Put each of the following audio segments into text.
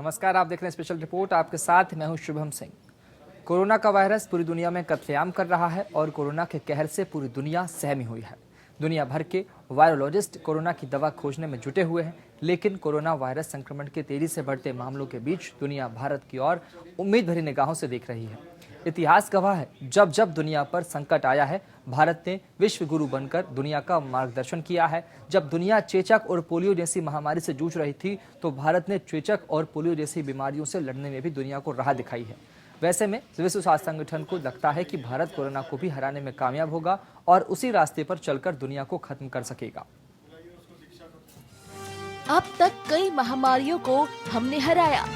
नमस्कार, आप देख रहे हैं स्पेशल रिपोर्ट। आपके साथ मैं हूं शुभम सिंह। कोरोना का वायरस पूरी दुनिया में कत्लेआम कर रहा है और कोरोना के कहर से पूरी दुनिया सहमी हुई है। दुनिया भर के वायरोलॉजिस्ट कोरोना की दवा खोजने में जुटे हुए हैं, लेकिन कोरोना वायरस संक्रमण के तेजी से बढ़ते मामलों के बीच दुनिया भारत की ओर उम्मीद भरी निगाहों से देख रही है। इतिहास गवाह है, जब जब दुनिया पर संकट आया है, भारत ने विश्व गुरु बनकर दुनिया का मार्गदर्शन किया है। जब दुनिया चेचक और पोलियो जैसी महामारी से जूझ रही थी, तो भारत ने चेचक और पोलियो जैसी बीमारियों से लड़ने में भी दुनिया को राह दिखाई है। वैसे में विश्व स्वास्थ्य संगठन को लगता है कि भारत कोरोना को भी हराने में कामयाब होगा और उसी रास्ते पर चलकर दुनिया को खत्म कर सकेगा। अब तक कई महामारियों को हमने हराया,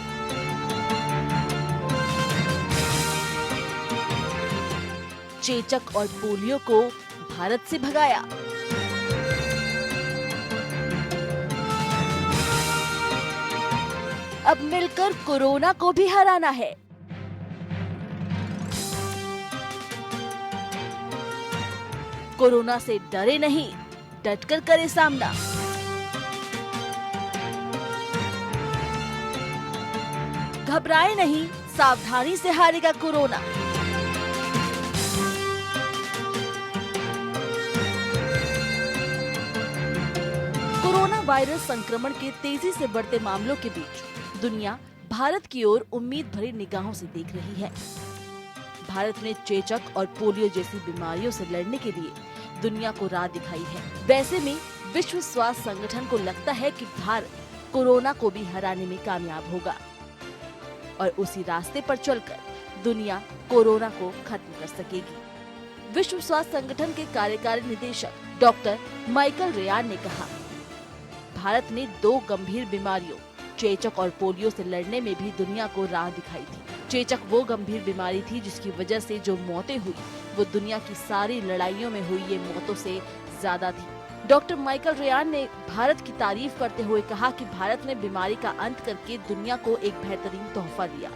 चेचक और पोलियो को भारत से भगाया। अब मिलकर कोरोना को भी हराना है। कोरोना से डरे नहीं, डटकर करे सामना। घबराए नहीं, सावधानी से हारेगा कोरोना। कोरोना वायरस संक्रमण के तेजी से बढ़ते मामलों के बीच दुनिया भारत की ओर उम्मीद भरी निगाहों से देख रही है। भारत ने चेचक और पोलियो जैसी बीमारियों से लड़ने के लिए दुनिया को राह दिखाई है। वैसे में विश्व स्वास्थ्य संगठन को लगता है कि भारत कोरोना को भी हराने में कामयाब होगा और उसी रास्ते पर चलकर दुनिया कोरोना को खत्म कर सकेगी। विश्व स्वास्थ्य संगठन के कार्यकारी निदेशक डॉक्टर माइकल रेयान ने कहा, भारत ने 2 गंभीर बीमारियों चेचक और पोलियो से लड़ने में भी दुनिया को राह दिखाई थी। चेचक वो गंभीर बीमारी थी जिसकी वजह से जो मौतें हुई वो दुनिया की सारी लड़ाइयों में हुई ये मौतों से ज्यादा थी। डॉक्टर माइकल रेयान ने भारत की तारीफ करते हुए कहा कि भारत ने बीमारी का अंत करके दुनिया को एक बेहतरीन तोहफा दिया।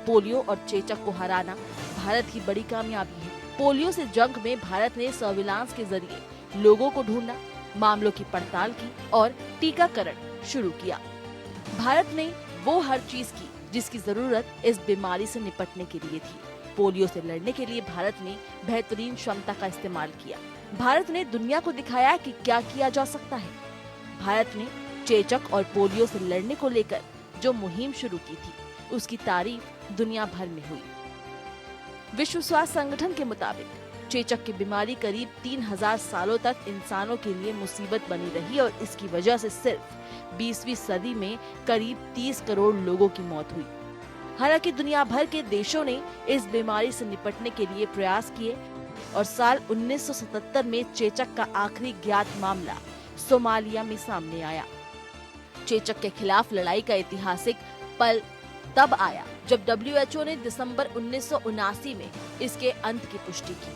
पोलियो और चेचक को हराना भारत की बड़ी कामयाबी है। पोलियो से जंग में भारत ने सर्विलांस के जरिए लोगों को ढूंढना, मामलों की पड़ताल की और टीकाकरण शुरू किया। भारत ने वो हर चीज की जिसकी जरूरत इस बीमारी से निपटने के लिए थी। पोलियो से लड़ने के लिए भारत ने बेहतरीन क्षमता का इस्तेमाल किया। भारत ने दुनिया को दिखाया कि क्या किया जा सकता है। भारत ने चेचक और पोलियो से लड़ने को लेकर जो मुहिम शुरू की थी उसकी तारीफ दुनिया भर में हुई। विश्व स्वास्थ्य संगठन के मुताबिक चेचक की बीमारी करीब 3000 सालों तक इंसानों के लिए मुसीबत बनी रही और इसकी वजह से सिर्फ 20वीं सदी में करीब 30 करोड़ लोगों की मौत हुई। हालांकि दुनिया भर के देशों ने इस बीमारी से निपटने के लिए प्रयास किए और साल 1977 में चेचक का आखिरी ज्ञात मामला सोमालिया में सामने आया। चेचक के खिलाफ लड़ाई का ऐतिहासिक पल तब आया जब WHO ने दिसंबर 1979 में इसके अंत की पुष्टि की।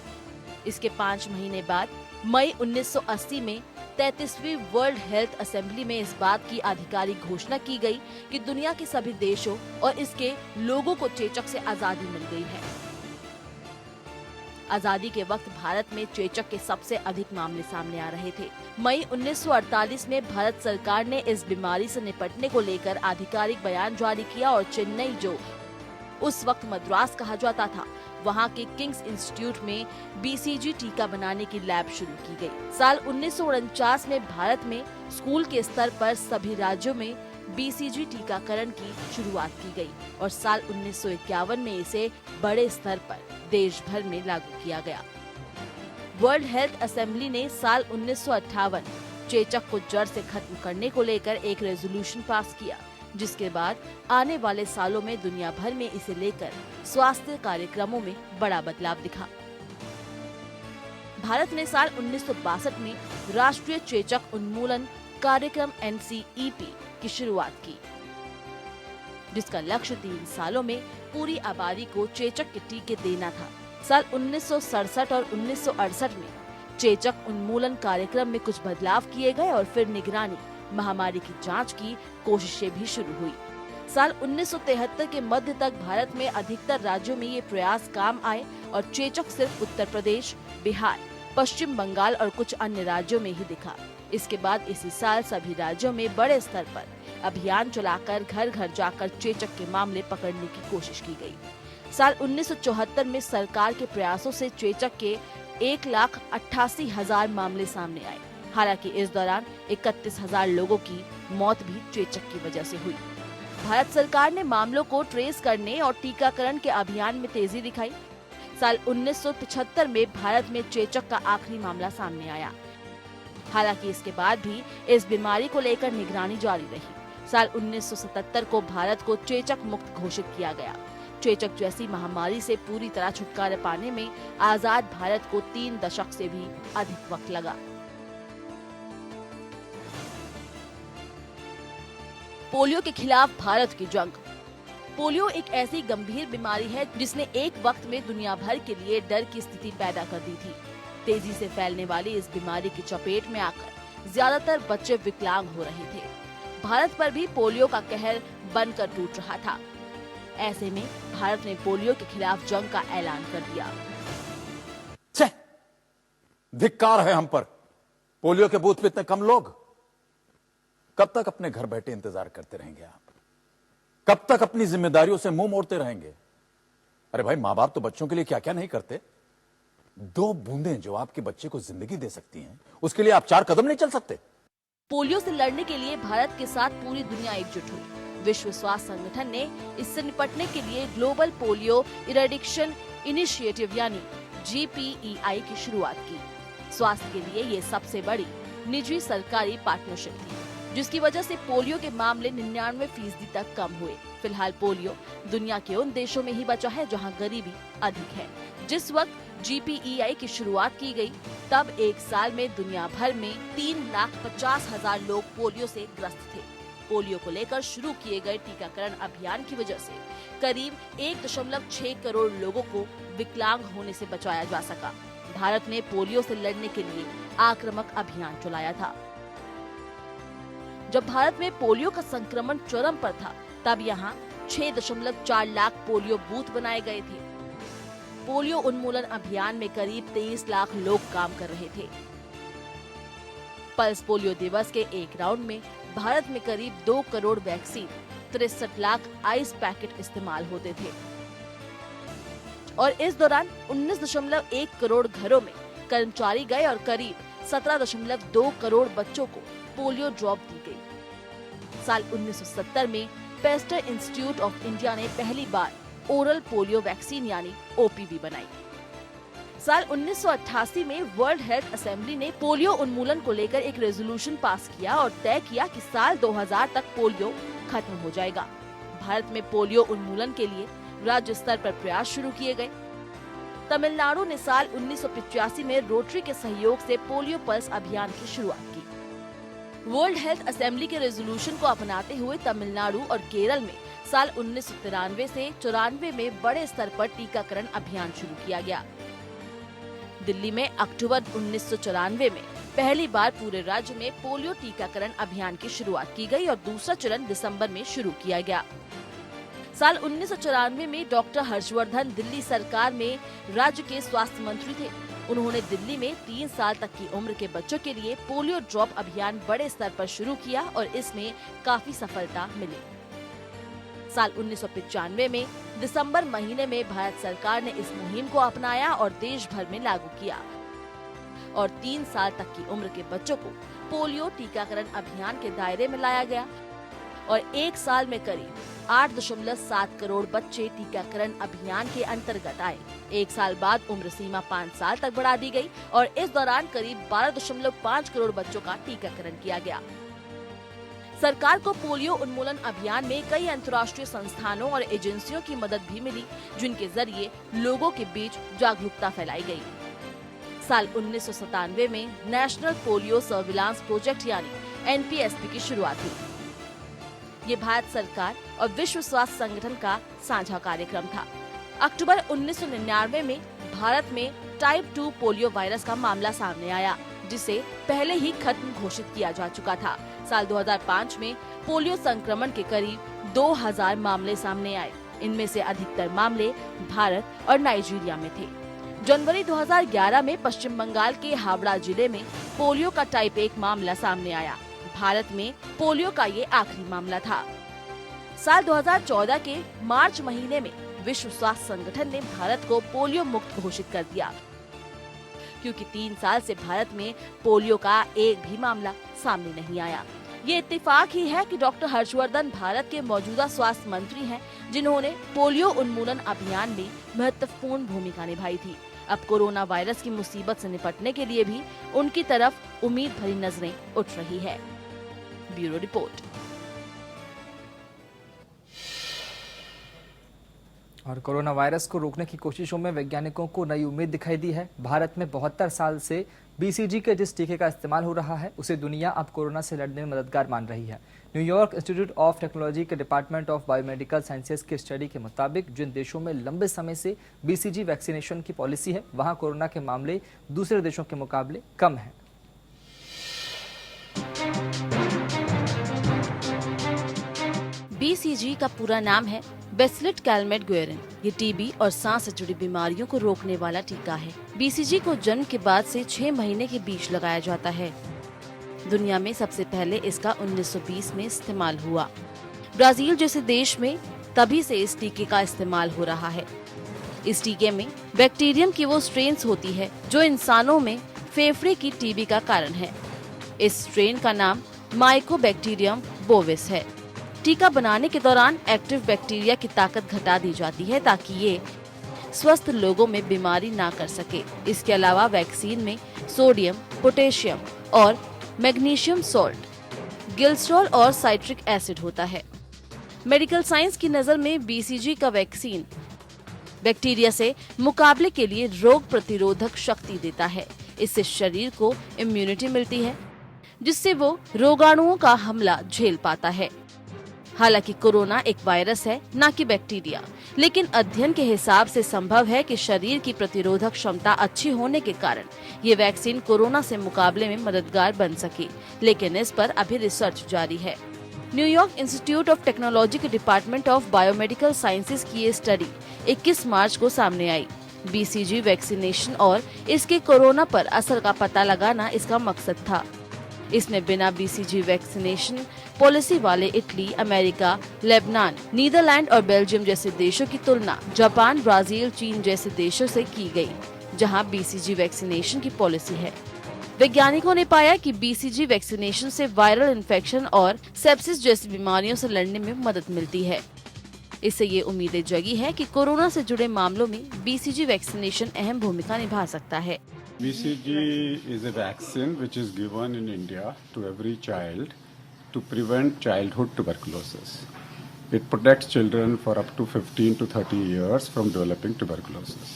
इसके 5 महीने बाद मई 1980 में 33वीं वर्ल्ड हेल्थ असेंबली में इस बात की आधिकारिक घोषणा की गई कि दुनिया के सभी देशों और इसके लोगों को चेचक से आजादी मिल गई है। आजादी के वक्त भारत में चेचक के सबसे अधिक मामले सामने आ रहे थे। मई 1948 में भारत सरकार ने इस बीमारी से निपटने को लेकर आधिकारिक बयान जारी किया और चेन्नई, जो उस वक्त मद्रास कहा जाता था, वहां के किंग्स इंस्टीट्यूट में BCG टीका बनाने की लैब शुरू की गई। साल 1949 में भारत में स्कूल के स्तर पर सभी राज्यों में BCG टीकाकरण की शुरुआत की गई और साल 1951 में इसे बड़े स्तर पर देश भर में लागू किया गया। वर्ल्ड हेल्थ असेंबली ने साल 1958 चेचक को जड़ से खत्म करने को लेकर एक रेजोल्यूशन पास किया, जिसके बाद आने वाले सालों में दुनिया भर में इसे लेकर स्वास्थ्य कार्यक्रमों में बड़ा बदलाव दिखा। भारत ने साल 1962 में राष्ट्रीय चेचक उन्मूलन कार्यक्रम NCEP की शुरुआत की, जिसका लक्ष्य 3 सालों में पूरी आबादी को चेचक के टीके देना था। साल 1967 और 1968 में चेचक उन्मूलन कार्यक्रम में कुछ बदलाव किए गए और फिर निगरानी, महामारी की जांच की कोशिशें भी शुरू हुई। साल 1973 के मध्य तक भारत में अधिकतर राज्यों में ये प्रयास काम आए और चेचक सिर्फ उत्तर प्रदेश, बिहार, पश्चिम बंगाल और कुछ अन्य राज्यों में ही दिखा। इसके बाद इसी साल सभी राज्यों में बड़े स्तर पर अभियान चलाकर घर घर जाकर चेचक के मामले पकड़ने की कोशिश की गई। साल 1974 में सरकार के प्रयासों से चेचक के 1,88,000 मामले सामने आए। हालांकि इस दौरान 31,000 लोगों की मौत भी चेचक की वजह से हुई। भारत सरकार ने मामलों को ट्रेस करने और टीकाकरण के अभियान में तेजी दिखाई। साल 1975 में भारत में चेचक का आखिरी मामला सामने आया। हालांकि इसके बाद भी इस बीमारी को लेकर निगरानी जारी रही। साल 1977 को भारत को चेचक मुक्त घोषित किया गया। चेचक जैसी महामारी से पूरी तरह छुटकारा पाने में आजाद भारत को 3 दशक से भी अधिक वक्त लगा। पोलियो के खिलाफ भारत की जंग। पोलियो एक ऐसी गंभीर बीमारी है जिसने एक वक्त में दुनिया भर के लिए डर की स्थिति पैदा कर दी थी। तेजी से फैलने वाली इस बीमारी की चपेट में आकर ज्यादातर बच्चे विकलांग हो रहे थे। भारत पर भी पोलियो का कहर बनकर टूट रहा था। ऐसे में भारत ने पोलियो के खिलाफ जंग का ऐलान कर दिया। धिक्कार है हम पर। पोलियो के बूथ पे इतने कम लोग। कब तक अपने घर बैठे इंतजार करते रहेंगे आप? कब तक अपनी जिम्मेदारियों से मुंह मोड़ते रहेंगे? अरे भाई, मां बाप तो बच्चों के लिए क्या क्या नहीं करते। 2 बूंदें जो आपके बच्चे को जिंदगी दे सकती हैं, उसके लिए आप 4 कदम नहीं चल सकते। पोलियो से लड़ने के लिए भारत के साथ पूरी दुनिया एकजुट हुई। विश्व स्वास्थ्य संगठन ने इससे निपटने के लिए ग्लोबल पोलियो इरेडिक्शन इनिशिएटिव यानी GPEI की शुरुआत की। स्वास्थ्य के लिए ये सबसे बड़ी निजी सरकारी पार्टनरशिप थी, जिसकी वजह से पोलियो के मामले 99% तक कम हुए। फिलहाल पोलियो दुनिया के उन देशों में ही बचा है जहां गरीबी अधिक है। जिस वक्त GPEI की शुरुआत की गई, तब एक साल में दुनिया भर में 3,50,000 लोग पोलियो से ग्रस्त थे। पोलियो को लेकर शुरू किए गए टीकाकरण अभियान की वजह से करीब 1.6 करोड़ लोगों को विकलांग होने से बचाया जा सका। भारत ने पोलियो से लड़ने के लिए आक्रामक अभियान चलाया था। जब भारत में पोलियो का संक्रमण चरम पर था, तब यहाँ 6.4 लाख पोलियो बूथ बनाए गए थे। पोलियो उन्मूलन अभियान में करीब 23 लाख लोग काम कर रहे थे। पल्स पोलियो दिवस के एक राउंड में भारत में करीब 2 crore vaccine, 63 lakh ice packet इस्तेमाल होते थे और इस दौरान 19.1 करोड़ घरों में कर्मचारी गए और करीब 17.2 करोड़ बच्चों को पोलियो ड्रॉप दी गई। साल 1970 में पेस्टर इंस्टीट्यूट ऑफ इंडिया ने पहली बार ओरल पोलियो वैक्सीन यानी OPV बनाई। साल 1988 में वर्ल्ड हेल्थ असेंबली ने पोलियो उन्मूलन को लेकर एक रेजोल्यूशन पास किया और तय किया कि साल 2000 तक पोलियो खत्म हो जाएगा। भारत में पोलियो उन्मूलन के लिए राज्य स्तर पर प्रयास शुरू किए गए। तमिलनाडु ने साल 1985 में रोटरी के सहयोग से पोलियो पल्स अभियान की शुरुआत की। वर्ल्ड हेल्थ असेंबली के रेजोल्यूशन को अपनाते हुए तमिलनाडु और केरल में साल 1993 से 94 में बड़े स्तर पर टीकाकरण अभियान शुरू किया गया। दिल्ली में अक्टूबर 1994 में पहली बार पूरे राज्य में पोलियो टीकाकरण अभियान की शुरुआत की गई और दूसरा चरण दिसंबर में शुरू किया गया। साल 1994 में डॉक्टर हर्षवर्धन दिल्ली सरकार में राज्य के स्वास्थ्य मंत्री थे। उन्होंने दिल्ली में 3 साल तक की उम्र के बच्चों के लिए पोलियो ड्रॉप अभियान बड़े स्तर पर शुरू किया और इसमें काफी सफलता मिली। साल 1995 में दिसंबर महीने में भारत सरकार ने इस मुहिम को अपनाया और देश भर में लागू किया और 3 साल तक की उम्र के बच्चों को पोलियो टीकाकरण अभियान के दायरे में लाया गया और 1 साल में करीब 8.7 करोड़ बच्चे टीकाकरण अभियान के अंतर्गत आए। 1 साल बाद उम्र सीमा 5 साल तक बढ़ा दी गई और इस दौरान करीब 12.5 करोड़ बच्चों का टीकाकरण किया गया। सरकार को पोलियो उन्मूलन अभियान में कई अंतर्राष्ट्रीय संस्थानों और एजेंसियों की मदद भी मिली, जिनके जरिए लोगों के बीच जागरूकता फैलाई गई। साल 1997 में नेशनल पोलियो सर्विलांस प्रोजेक्ट यानी NPSP की शुरुआत हुई। ये भारत सरकार और विश्व स्वास्थ्य संगठन का साझा कार्यक्रम था। अक्टूबर 1999 में भारत में टाइप 2 पोलियो वायरस का मामला सामने आया, जिसे पहले ही खत्म घोषित किया जा चुका था। साल 2005 में पोलियो संक्रमण के करीब 2000 मामले सामने आए। इनमें से अधिकतर मामले भारत और नाइजीरिया में थे। जनवरी 2011 में पश्चिम बंगाल के हावड़ा जिले में पोलियो का टाइप 1 मामला सामने आया। भारत में पोलियो का ये आखिरी मामला था। साल 2014 के मार्च महीने में विश्व स्वास्थ्य संगठन ने भारत को पोलियो मुक्त घोषित कर दिया, क्योंकि 3 साल से भारत में पोलियो का एक भी मामला सामने नहीं आया। ये इत्तेफाक ही है कि डॉक्टर हर्षवर्धन भारत के मौजूदा स्वास्थ्य मंत्री हैं, जिन्होंने पोलियो उन्मूलन अभियान में महत्वपूर्ण भूमिका निभाई थी। अब कोरोना वायरस की मुसीबत से निपटने के लिए भी उनकी तरफ उम्मीद भरी नजरें उठ रही है। Bureau report. और कोरोना वायरस को रोकने की कोशिशों में वैज्ञानिकों को नई उम्मीद दिखाई दी है। भारत में 72 साल से बीसीजी के जिस टीके का इस्तेमाल हो रहा है, उसे दुनिया अब कोरोना से लड़ने में मददगार मान रही है। न्यूयॉर्क इंस्टीट्यूट ऑफ टेक्नोलॉजी के डिपार्टमेंट ऑफ बायोमेडिकल साइंसेज की स्टडी के मुताबिक जिन देशों में लंबे समय से बीसीजी वैक्सीनेशन की पॉलिसी है, वहां कोरोना के मामले दूसरे देशों के मुकाबले कम हैं। बीसीजी का पूरा नाम है बेसिलिट कैलमेट गुएरिन। ये टीबी और सांस से जुड़ी बीमारियों को रोकने वाला टीका है। बीसीजी को जन्म के बाद से 6 महीने के बीच लगाया जाता है। दुनिया में सबसे पहले इसका 1920 में इस्तेमाल हुआ। ब्राजील जैसे देश में तभी से इस टीके का इस्तेमाल हो रहा है। इस टीके में बैक्टीरियम की वो स्ट्रेन्स होती है जो इंसानों में फेफड़े की टीबी का कारण है। इस स्ट्रेन का नाम माइकोबैक्टीरियम बोविस है। टीका बनाने के दौरान एक्टिव बैक्टीरिया की ताकत घटा दी जाती है ताकि ये स्वस्थ लोगों में बीमारी ना कर सके। इसके अलावा वैक्सीन में सोडियम, पोटेशियम और मैग्नीशियम सॉल्ट, गिल्स्ट्रॉल और साइट्रिक एसिड होता है। मेडिकल साइंस की नजर में बीसीजी का वैक्सीन बैक्टीरिया से मुकाबले के लिए रोग प्रतिरोधक शक्ति देता है। इससे शरीर को इम्यूनिटी मिलती है, जिससे वो रोगाणुओं का हमला झेल पाता है। हालांकि कोरोना एक वायरस है, न कि बैक्टीरिया, लेकिन अध्ययन के हिसाब से संभव है कि शरीर की प्रतिरोधक क्षमता अच्छी होने के कारण ये वैक्सीन कोरोना से मुकाबले में मददगार बन सके, लेकिन इस पर अभी रिसर्च जारी है। न्यूयॉर्क इंस्टीट्यूट ऑफ टेक्नोलॉजी के डिपार्टमेंट ऑफ बायोमेडिकल साइंसेज की ये स्टडी 21 मार्च को सामने आई। बीसीजी वैक्सीनेशन और इसके कोरोना पर असर का पता लगाना इसका मकसद था। इसमें बिना बीसीजी वैक्सीनेशन पॉलिसी वाले इटली, अमेरिका, लेबनान, नीदरलैंड और बेल्जियम जैसे देशों की तुलना जापान, ब्राजील, चीन जैसे देशों से की गई, जहां बीसीजी वैक्सीनेशन की पॉलिसी है। वैज्ञानिकों ने पाया कि बीसीजी वैक्सीनेशन से वायरल इन्फेक्शन और सेप्सिस जैसी बीमारियों से लड़ने में मदद मिलती है। इससे ये उम्मीदें जगी है कि कोरोना से जुड़े मामलों में बीसीजी वैक्सीनेशन अहम भूमिका निभा सकता है। BCG is a vaccine which is given in India to every child to prevent childhood tuberculosis. It protects children for up to 15 to 30 years from developing tuberculosis.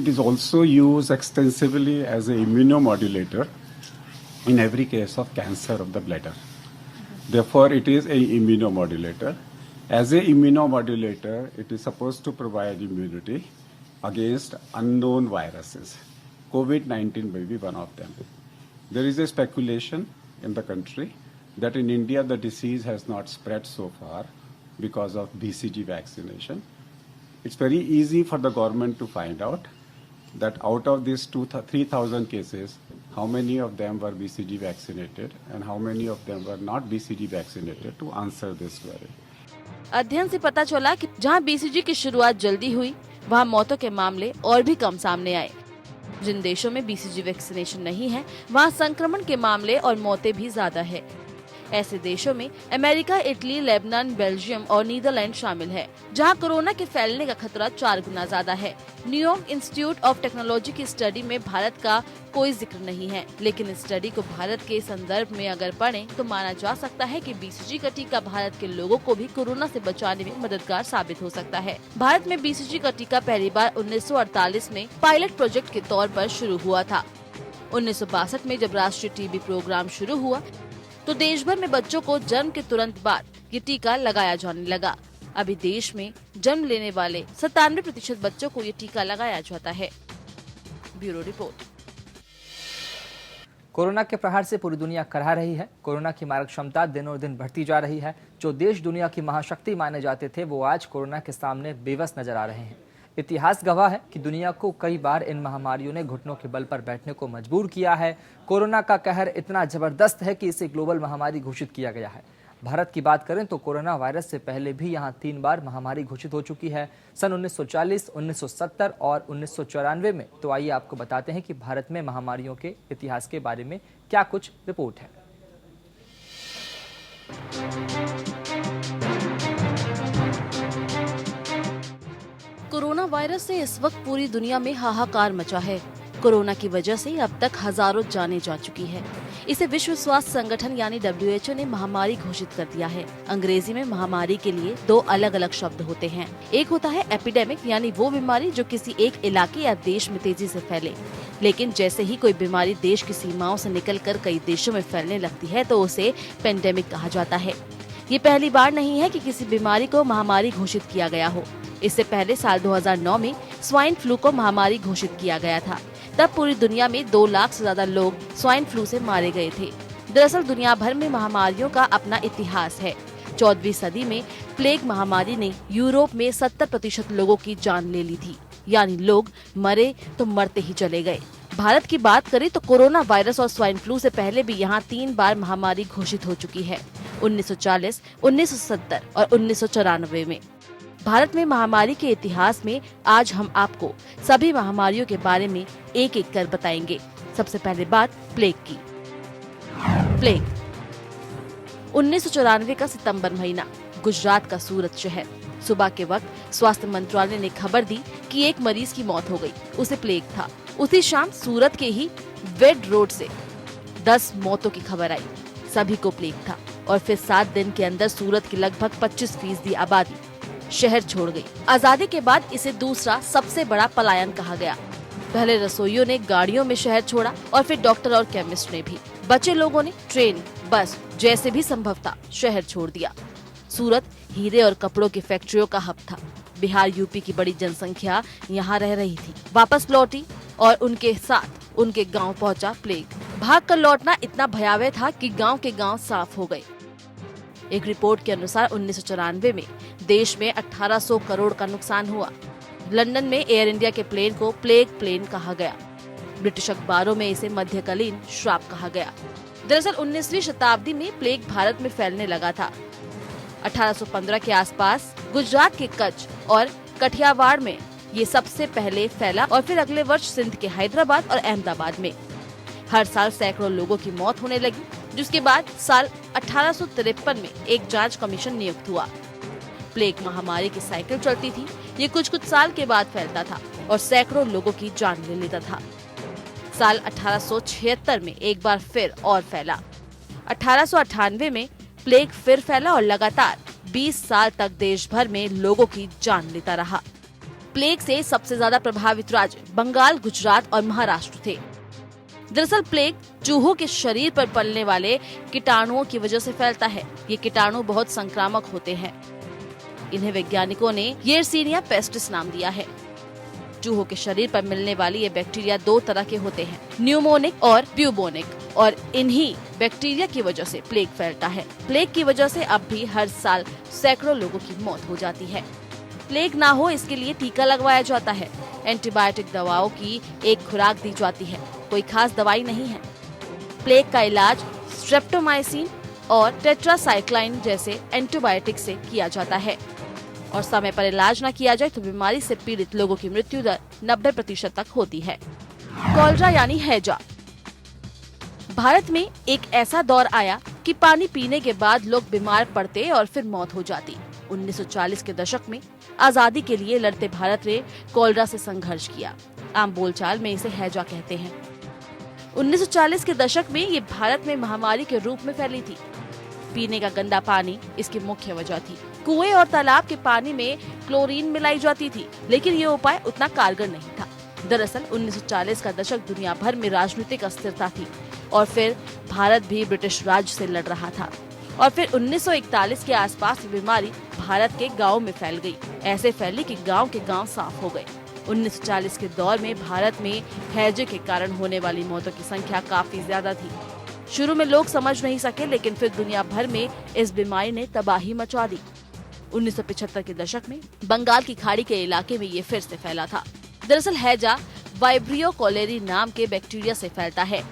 It is also used extensively as an immunomodulator in every case of cancer of the bladder. Therefore, it is an immunomodulator. As an immunomodulator, it is supposed to provide immunity against unknown viruses. COVID-19 may be one of them. There is a speculation in the country that in India the disease has not spread so far because of BCG vaccination. It's very easy for the government to find out that out of these 3,000 cases, how many of them were BCG vaccinated and how many of them were not BCG vaccinated to answer this query. अध्ययन से पता चला कि जहां BCG की शुरुआत जल्दी हुई, वहां मौतों के मामले और भी कम सामने आए। जिन देशों में बीसीजी वैक्सीनेशन नहीं है, वहां संक्रमण के मामले और मौतें भी ज्यादा है। ऐसे देशों में अमेरिका, इटली, लेबनान, बेल्जियम और नीदरलैंड शामिल है, जहां कोरोना के फैलने का खतरा 4 गुना ज्यादा है। न्यूयॉर्क इंस्टीट्यूट ऑफ टेक्नोलॉजी की स्टडी में भारत का कोई जिक्र नहीं है, लेकिन इस स्टडी को भारत के संदर्भ में अगर पढ़ें तो माना जा सकता है कि बीसीजी का टीका भारत के लोगों को भी कोरोना से बचाने में मददगार साबित हो सकता है। भारत में बीसीजी का टीका पहली बार 1948 में पायलट प्रोजेक्ट के तौर पर शुरू हुआ था। 1962 में जब राष्ट्रीय टीबी प्रोग्राम शुरू हुआ तो देश भर में बच्चों को जन्म के तुरंत बाद ये टीका लगाया जाने लगा। अभी देश में जन्म लेने वाले 97% बच्चों को ये टीका लगाया जाता है। Bureau report. कोरोना के प्रहार से पूरी दुनिया कराह रही है। कोरोना की मारक क्षमता दिनों दिन बढ़ती जा रही है। जो देश दुनिया की महाशक्ति माने जाते थे, वो आज कोरोना के सामने बेबस नजर आ रहे हैं। इतिहास गवाह है कि दुनिया को कई बार इन महामारियों ने घुटनों के बल पर बैठने को मजबूर किया है। कोरोना का कहर इतना जबरदस्त है कि इसे ग्लोबल महामारी घोषित किया गया है। भारत की बात करें तो कोरोना वायरस से पहले भी यहाँ 3 बार महामारी घोषित हो चुकी है, सन 1940, 1970 और 1994 में। तो आइए आपको बताते हैं कि भारत में महामारियों के इतिहास के बारे में क्या कुछ रिपोर्ट है। कोरोना वायरस से इस वक्त पूरी दुनिया में हाहाकार मचा है। कोरोना की वजह से अब तक हजारों जानें जा चुकी है। इसे विश्व स्वास्थ्य संगठन यानी WHO ने महामारी घोषित कर दिया है। अंग्रेजी में महामारी के लिए 2 अलग अलग शब्द होते हैं। एक होता है एपिडेमिक, यानी वो बीमारी जो किसी एक इलाके या देश में तेजी से फैले। लेकिन जैसे ही कोई बीमारी देश की सीमाओं से निकलकर कई देशों में फैलने लगती है तो उसे पेंडेमिक कहा जाता है। ये पहली बार नहीं है कि किसी बीमारी को महामारी घोषित किया गया हो। इससे पहले साल 2009 में स्वाइन फ्लू को महामारी घोषित किया गया था। तब पूरी दुनिया में 2 लाख से ज्यादा लोग स्वाइन फ्लू से मारे गए थे। दरअसल दुनिया भर में महामारियों का अपना इतिहास है। 14वीं सदी में प्लेग महामारी ने यूरोप में 70% लोगों की जान ले ली थी, यानी लोग मरे तो मरते ही चले गए। भारत की बात करें तो कोरोना वायरस और स्वाइन फ्लू से पहले भी यहाँ 3 बार महामारी घोषित हो चुकी है, 1940, 1970 और 1994 में। भारत में महामारी के इतिहास में आज हम आपको सभी महामारियों के बारे में एक एक कर बताएंगे। सबसे पहले बात प्लेग की। प्लेग 1994 का सितंबर महीना, गुजरात का सूरत शहर। सुबह के वक्त स्वास्थ्य मंत्रालय ने खबर दी कि एक मरीज की मौत हो गई, उसे प्लेग था। उसी शाम सूरत के ही वेड रोड से 10 मौतों की खबर आई, सभी को प्लेग था। और फिर 7 दिन के अंदर सूरत की लगभग 25% आबादी शहर छोड़ गई। आजादी के बाद इसे दूसरा सबसे बड़ा पलायन कहा गया। पहले रसोइयों ने गाड़ियों में शहर छोड़ा और फिर डॉक्टर और केमिस्ट ने भी। बचे लोगों ने ट्रेन, बस जैसे भी संभव था शहर छोड़ दिया। सूरत हीरे और कपड़ों की फैक्ट्रियों का हब था। बिहार, यूपी की बड़ी जनसंख्या यहाँ रह रही थी। वापस लौटी और उनके साथ उनके गांव पहुंचा प्लेग। भाग कर लौटना इतना भयावह था कि गांव के गांव साफ हो गए। एक रिपोर्ट के अनुसार 1994 में देश में 1800 करोड़ का नुकसान हुआ। लंदन में एयर इंडिया के प्लेन को प्लेग प्लेन कहा गया। ब्रिटिश अखबारों में इसे मध्यकालीन श्राप कहा गया। दरअसल 19वीं शताब्दी में प्लेग भारत में फैलने लगा था। 1815 के आसपास गुजरात के कच्छ और कठियावाड़ में ये सबसे पहले फैला और फिर अगले वर्ष सिंध के हैदराबाद और अहमदाबाद में। हर साल सैकड़ों लोगों की मौत होने लगी, जिसके बाद साल 1853 में एक जांच कमीशन नियुक्त हुआ। प्लेग महामारी की साइकिल चलती थी। ये कुछ साल के बाद फैलता था और सैकड़ों लोगों की जान ले लेता था। साल 1876 में एक बार फिर और फैला। 1898 में प्लेग फिर फैला और लगातार 20 साल तक देश भर में लोगों की जान लेता रहा। प्लेग से सबसे ज्यादा प्रभावित राज्य बंगाल, गुजरात और महाराष्ट्र थे। दरअसल प्लेग चूहों के शरीर पर पलने वाले कीटाणुओं की वजह से फैलता है। ये कीटाणु बहुत संक्रामक होते हैं। इन्हें वैज्ञानिकों ने येरसीनिया पेस्टिस नाम दिया है। चूहों के शरीर पर मिलने वाली ये बैक्टीरिया 2 तरह के होते हैं, न्यूमोनिक और ब्यूबोनिक, और इन्हीं बैक्टीरिया की वजह से प्लेग फैलता है। प्लेग की वजह से अब भी हर साल सैकड़ों लोगों की मौत हो जाती है। प्लेग ना हो इसके लिए टीका लगवाया जाता है। एंटीबायोटिक दवाओं की एक खुराक दी जाती है। कोई खास दवाई नहीं है। प्लेग का इलाज स्ट्रेप्टोमाइसिन और टेट्रासाइक्लाइन जैसे एंटीबायोटिक से किया जाता है और समय पर इलाज न किया जाए तो बीमारी से पीड़ित लोगों की मृत्यु दर 90% तक होती है। कॉलरा यानी हैजा। भारत में एक ऐसा दौर आया कि पानी पीने के बाद लोग बीमार पड़ते और फिर मौत हो जाती। 1940 के दशक में आजादी के लिए लड़ते भारत ने कॉलरा से संघर्ष किया। आम बोलचाल में इसे हैजा कहते हैं। 1940 के दशक में ये भारत में महामारी के रूप में फैली थी। पीने का गंदा पानी इसकी मुख्य वजह थी। कुएं और तालाब के पानी में क्लोरीन मिलाई जाती थी, लेकिन ये उपाय उतना कारगर नहीं था। दरअसल 1940 का दशक दुनिया भर में राजनीतिक अस्थिरता थी और फिर भारत भी ब्रिटिश राज से लड़ रहा था। और फिर 1941 के आसपास बीमारी भारत के गाँव में फैल गई। ऐसे फैली कि गाँव के गाँव साफ हो गए। 1940 के दौर में भारत में हैजे के कारण होने वाली मौतों की संख्या काफी ज्यादा थी। शुरू में लोग समझ नहीं सके, लेकिन फिर दुनिया भर में इस बीमारी ने तबाही मचा दी। 1975 के दशक में बंगाल की खाड़ी के इलाके में ये फिर से फैला था। दरअसल हैजा वाइब्रियो कोलेरी नाम के बैक्टीरिया से फैलता है।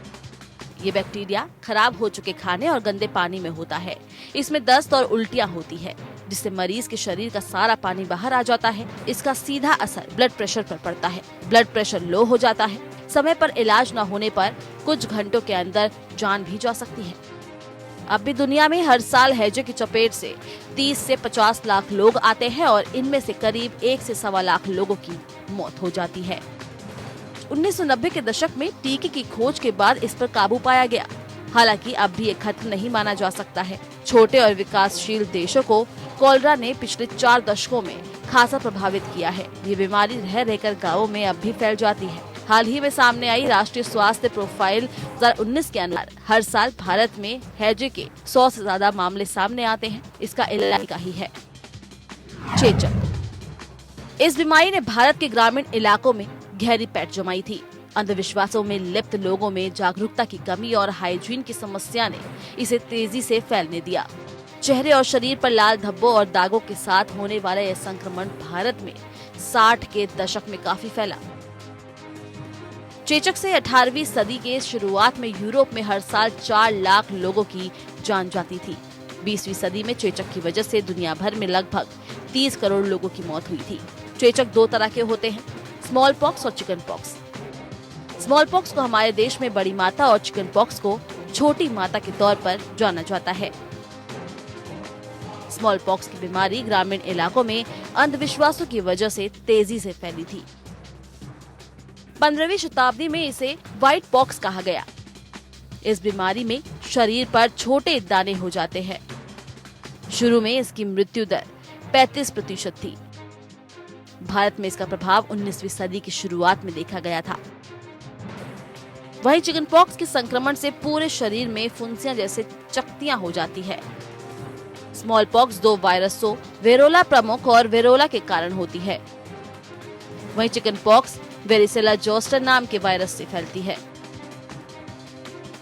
ये बैक्टीरिया खराब हो चुके खाने और गंदे पानी में होता है। इसमें दस्त और उल्टियाँ होती है, जिससे मरीज के शरीर का सारा पानी बाहर आ जाता है। इसका सीधा असर ब्लड प्रेशर पर पड़ता है। ब्लड प्रेशर लो हो जाता है। समय पर इलाज न होने पर कुछ घंटों के अंदर जान भी जा सकती है। अब भी दुनिया में हर साल हैजे की चपेट से 30 से 50 लाख लोग आते हैं और इनमें से करीब 1 से 1.25 लाख लोगों की मौत हो जाती है। 1990 के दशक में टीके की खोज के बाद इस पर काबू पाया गया। हालांकि अब भी ये खत्म नहीं माना जा सकता है। छोटे और विकासशील देशों को कोलेरा ने पिछले 4 दशकों में खासा प्रभावित किया है। ये बीमारी रह रहकर गाँवों में अब भी फैल जाती है। हाल ही में सामने आई राष्ट्रीय स्वास्थ्य प्रोफाइल 2019 के अनुसार हर साल भारत में हैजे के 100 से ज्यादा मामले सामने आते हैं। इसका इलाज का ही है चेचक। इस बीमारी ने भारत के ग्रामीण इलाकों में गहरी पैठ जमाई थी। अंधविश्वासों में लिप्त लोगों में जागरूकता की कमी और हाइजीन की समस्या ने इसे तेजी से फैलने दिया। चेहरे और शरीर पर लाल धब्बों और दागों के साथ होने वाला यह संक्रमण भारत में 60 के दशक में काफी फैला। चेचक से 18वीं सदी के शुरुआत में यूरोप में हर साल 4 लाख लोगों की जान जाती थी। 20वीं सदी में चेचक की वजह से दुनिया भर में लगभग 30 करोड़ लोगों की मौत हुई थी। चेचक 2 तरह के होते हैं, स्मॉल पॉक्स और चिकन पॉक्स। स्मॉल पॉक्स को हमारे देश में बड़ी माता और चिकन पॉक्स को छोटी माता के तौर पर जाना जाता है। स्मॉल पॉक्स की बीमारी ग्रामीण इलाकों में अंधविश्वासों की वजह से तेजी से फैली थी। 15वीं शताब्दी में इसे व्हाइट पॉक्स कहा गया। इस बीमारी में शरीर पर छोटे दाने हो जाते हैं। शुरू में इसकी मृत्यु दर 35% थी। भारत में इसका प्रभाव 19वीं सदी की शुरुआत में देखा गया था। वहीं चिकन पॉक्स के संक्रमण से पूरे शरीर में फुंसियां जैसे चकतियां हो जाती है। स्मॉल पॉक्स 2 वायरसों वेरोला प्रमुख और वेरोला के कारण होती है। वहीं चिकन पॉक्स वेरिसेला जोस्टर नाम के वायरस से फैलती है।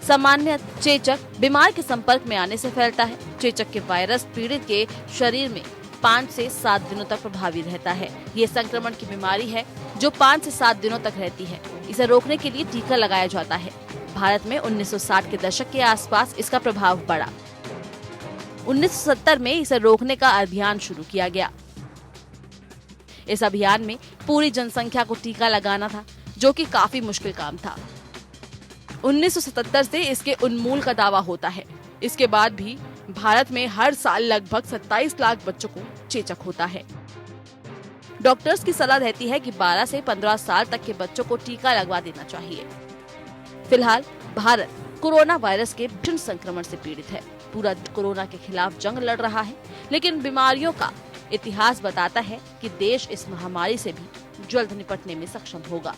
सामान्य चेचक बीमार के संपर्क में आने से फैलता है। चेचक के वायरस पीड़ित के शरीर में 5 से 7 दिनों तक प्रभावी रहता है। ये संक्रमण की बीमारी है जो 5 से 7 दिनों तक रहती है। इसे रोकने के लिए टीका लगाया जाता है। भारत में 1960 के दशक के आसपास इसका प्रभाव बढ़ा। 1970 में इसे रोकने का अभियान शुरू किया गया। इस अभियान में पूरी जनसंख्या को टीका लगाना था, जो कि काफी मुश्किल काम था। 1977 से इसके उन्मूलन का दावा होता है। इसके बाद भी भारत में हर साल लगभग 27 लाख बच्चों को चेचक होता है। डॉक्टर्स की सलाह रहती है कि 12 से 15 साल तक के बच्चों को टीका लगवा देना चाहिए। फिलहाल भारत कोरोना वायरस के भीषण संक्रमण से पीड़ित है। पूरा कोरोना के खिलाफ जंग लड़ रहा है, लेकिन बीमारियों का इतिहास बताता है कि देश इस महामारी से भी जल्द निपटने में सक्षम होगा।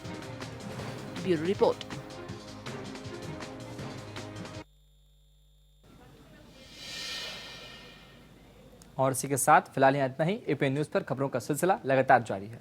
Bureau report. और इसी के साथ फिलहाल यहाँ इतना ही। एपीएन न्यूज पर खबरों का सिलसिला लगातार जारी है।